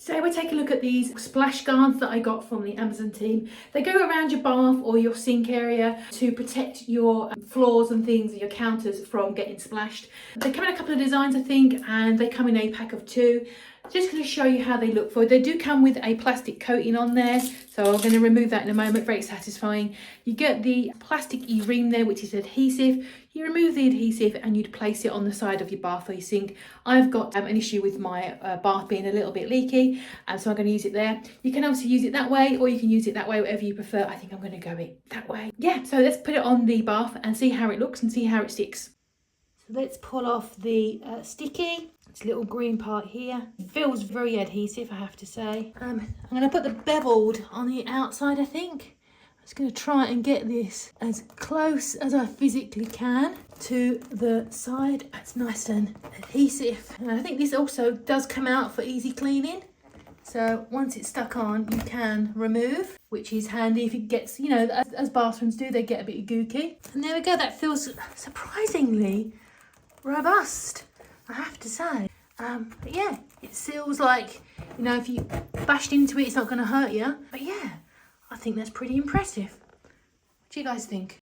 So we'll take a look at these splash guards that I got from the Amazon team. They go around your bath or your sink area to protect your floors and things, your counters from getting splashed. They come in a couple of designs, I think, and they come in a pack of 2. Just going to show you how they look for. They do come with a plastic coating on there, so I'm going to remove that in a moment. Very satisfying. You get the plastic-y ring there, which is adhesive. You remove the adhesive and you'd place it on the side of your bath or your sink. I've got an issue with my bath being a little bit leaky, so I'm going to use it there. You can also use it that way, or you can use it that way, whatever you prefer. I think I'm going to go it that way. Yeah, so let's put it on the bath and see how it looks and see how it sticks. So let's pull off the sticky. It's a little green part here. It feels very adhesive, I have to say. I'm going to put the beveled on the outside, I think. I'm just going to try and get this as close as I physically can to the side. It's nice and adhesive. And I think this also does come out for easy cleaning. So once it's stuck on, you can remove, which is handy if it gets, you know, as bathrooms do, they get a bit gooky. And there we go. That feels surprisingly robust, I have to say. But yeah, it feels like, you know, if you bashed into it, it's not going to hurt you. But yeah, I think that's pretty impressive. What do you guys think?